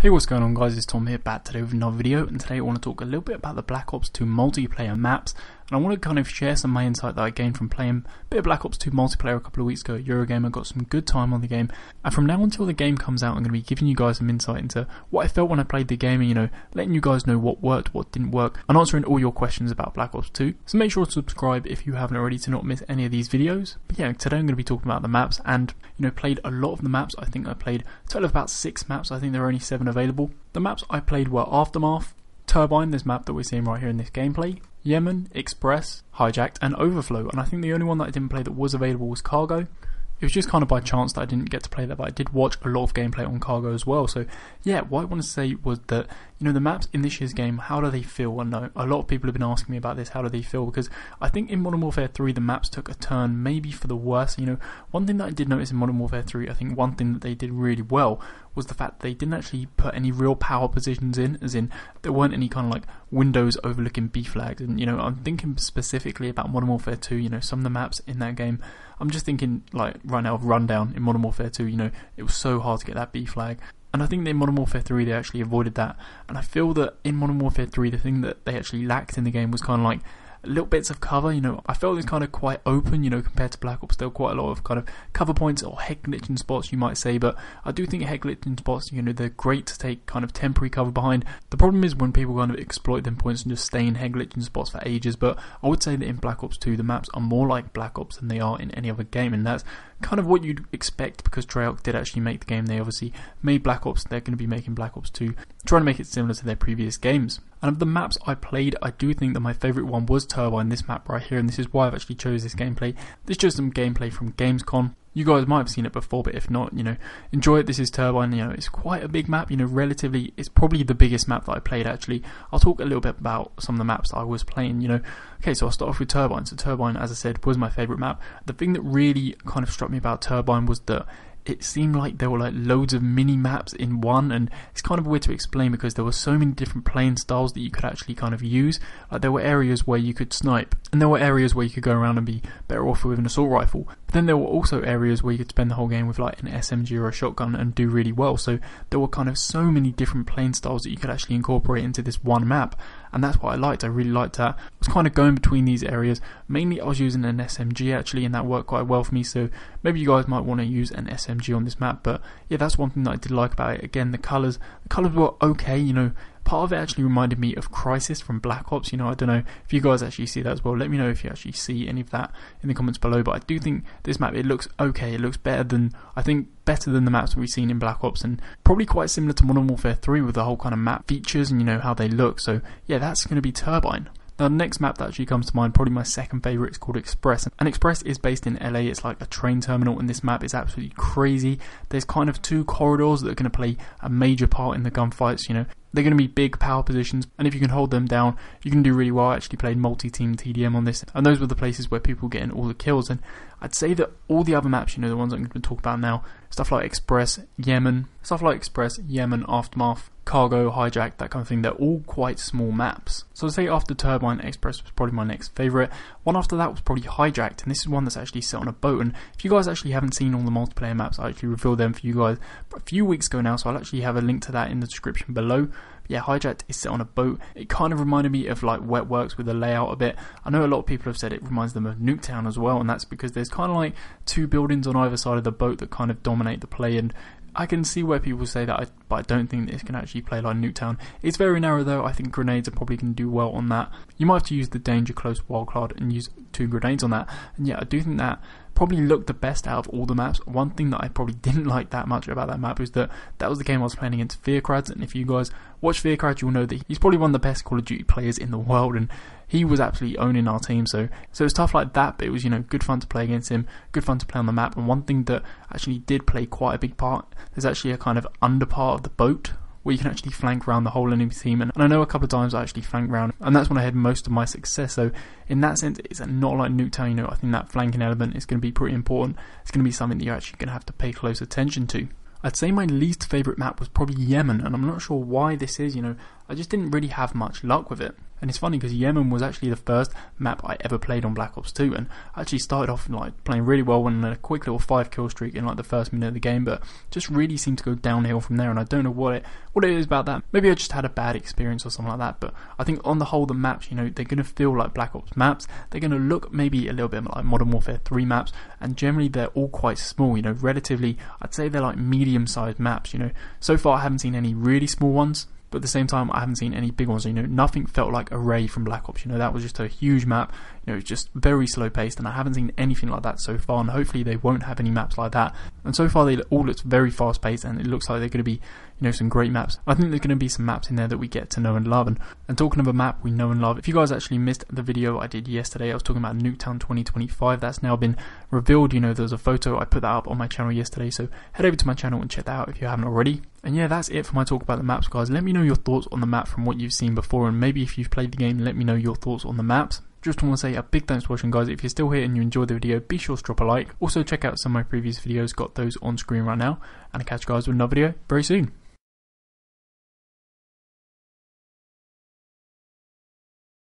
Hey, what's going on guys, it's Tom here, back today with another video, and today I want to talk a little bit about the Black Ops 2 multiplayer maps, and I want to kind of share some of my insight that I gained from playing a bit of Black Ops 2 multiplayer a couple of weeks ago at Eurogamer. Got some good time on the game, and from now until the game comes out I'm going to be giving you guys some insight into what I felt when I played the game, and letting you guys know what worked, what didn't work, and answering all your questions about Black Ops 2. So make sure to subscribe if you haven't already to not miss any of these videos. But yeah, today I'm going to be talking about the maps, and played a lot of the maps. I think I played a total of about 6 maps. I think there are only 7 available. The maps I played were Aftermath, Turbine, this map that we're seeing right here in this gameplay, Yemen, Express, Hijacked, and Overflow. And I think the only one that I didn't play that was available was Cargo. It was just kind of by chance that I didn't get to play that, but I did watch a lot of gameplay on Cargo as well. So yeah, what I want to say was that, the maps in this year's game, how do they feel? I know a lot of people have been asking me about this, how do they feel? Because I think in Modern Warfare 3 the maps took a turn maybe for the worse. One thing that I did notice in Modern Warfare 3, I think one thing that they did really well was the fact that they didn't actually put any real power positions in, as in there weren't any kind of like windows overlooking B flags. And I'm thinking specifically about Modern Warfare 2, some of the maps in that game, I'm just thinking like right now of Rundown in Modern Warfare 2, it was so hard to get that B flag. And I think that in Modern Warfare 3 they actually avoided that. And I feel that in Modern Warfare 3 the thing that they actually lacked in the game was kind of like little bits of cover. I felt it was kind of quite open, compared to Black Ops. There were quite a lot of kind of cover points or head glitching spots, you might say, but I do think head glitching spots, they're great to take kind of temporary cover behind. The problem is when people kind of exploit them points and just stay in head glitching spots for ages. But I would say that in Black Ops 2 the maps are more like Black Ops than they are in any other game, and that's kind of what you'd expect because Treyarch did actually make the game. They obviously made Black Ops, they're going to be making Black Ops 2, trying to make it similar to their previous games. And of the maps I played, I do think that my favourite one was Turbine, this map right here, and this is why I've actually chose this gameplay. This is just some gameplay from Gamescom. You guys might have seen it before, but if not, enjoy it. This is Turbine. It's quite a big map, relatively. It's probably the biggest map that I played, actually. I'll talk a little bit about some of the maps that I was playing, Okay, so I'll start off with Turbine. So Turbine, as I said, was my favourite map. The thing that really kind of struck me about Turbine was that it seemed like there were like loads of mini maps in one, and it's kind of weird to explain because there were so many different playing styles that you could actually kind of use. Like there were areas where you could snipe, and there were areas where you could go around and be better off with an assault rifle. But then there were also areas where you could spend the whole game with like an SMG or a shotgun and do really well. So there were kind of so many different playing styles that you could actually incorporate into this one map. And that's what I liked. I really liked that. I was kind of going between these areas. Mainly I was using an SMG actually, and that worked quite well for me. So maybe you guys might want to use an SMG on this map. But yeah, that's one thing that I did like about it. Again, the colours were okay, Part of it actually reminded me of Crysis from Black Ops. I don't know if you guys actually see that as well. Let me know if you actually see any of that in the comments below. But I do think this map, it looks okay. It looks better than the maps we've seen in Black Ops, and probably quite similar to Modern Warfare 3 with the whole kind of map features and how they look. So yeah, that's going to be Turbine. Now the next map that actually comes to mind, probably my second favourite, is called Express. And Express is based in LA, it's like a train terminal, and this map is absolutely crazy. There's kind of 2 corridors that are going to play a major part in the gunfights, They're going to be big power positions, and if you can hold them down, you can do really well. I actually played multi-team TDM on this, and those were the places where people were getting all the kills. And I'd say that all the other maps, the ones I'm going to talk about now, stuff like Express, Yemen, Aftermath, Cargo, Hijack, that kind of thing, they're all quite small maps. So I'd say after Turbine, Express was probably my next favourite. One after that was probably Hijacked, and this is one that's actually set on a boat. And if you guys actually haven't seen all the multiplayer maps, I actually revealed them for you guys a few weeks ago now, so I'll actually have a link to that in the description below. But yeah, Hijacked is set on a boat. It kind of reminded me of like Wet Works with the layout a bit. I know a lot of people have said it reminds them of Nuketown as well, and that's because there's kind of like 2 buildings on either side of the boat that kind of dominate the play, and I can see where people say that, but I don't think this can actually play like Nuketown. It's very narrow though. I think grenades are probably going to do well on that. You might have to use the Danger Close Wildcard and use 2 grenades on that. And yeah, I do think that probably looked the best out of all the maps. One thing that I probably didn't like that much about that map is that was the game I was playing against Fearcrads, and if you guys watch Fearcrads, you'll know that he's probably one of the best Call of Duty players in the world, and he was absolutely owning our team. So it's tough like that, but it was good fun to play against him, good fun to play on the map. And one thing that actually did play quite a big part, there's actually a kind of under part of the boat where you can actually flank around the whole enemy team, and I know a couple of times I actually flanked around, and that's when I had most of my success. So in that sense, it's not like Nuketown. I think that flanking element is going to be pretty important. It's going to be something that you're actually going to have to pay close attention to. I'd say my least favourite map was probably Yemen, and I'm not sure why this is, I just didn't really have much luck with it. And it's funny because Yemen was actually the first map I ever played on Black Ops 2, and I actually started off like playing really well, went on a quick little 5 kill streak in like the first minute of the game, but just really seemed to go downhill from there, and I don't know what it is about that. Maybe I just had a bad experience or something like that, but I think on the whole the maps, you know, they're going to feel like Black Ops maps, they're going to look maybe a little bit like Modern Warfare 3 maps, and generally they're all quite small, you know, relatively, I'd say they're like medium sized maps, you know. So far I haven't seen any really small ones, but at the same time I haven't seen any big ones. You know, nothing felt like Array from Black Ops, you know, that was just a huge map, you know, it's just very slow paced, and I haven't seen anything like that so far, and hopefully they won't have any maps like that. And so far they all look very fast paced, and it looks like they're going to be, you know, some great maps. I think there's going to be some maps in there that we get to know and love. And talking of a map we know and love, if you guys actually missed the video I did yesterday, I was talking about Nuketown 2025. That's now been revealed. You know, there's a photo, I put that up on my channel yesterday, so head over to my channel and check that out if you haven't already. And yeah, that's it for my talk about the maps, guys. Let me know your thoughts on the map from what you've seen before, and maybe if you've played the game, let me know your thoughts on the maps. Just want to say a big thanks for watching, guys. If you're still here and you enjoyed the video, be sure to drop a like. Also check out some of my previous videos, got those on screen right now, and I'll catch you guys with another video very soon.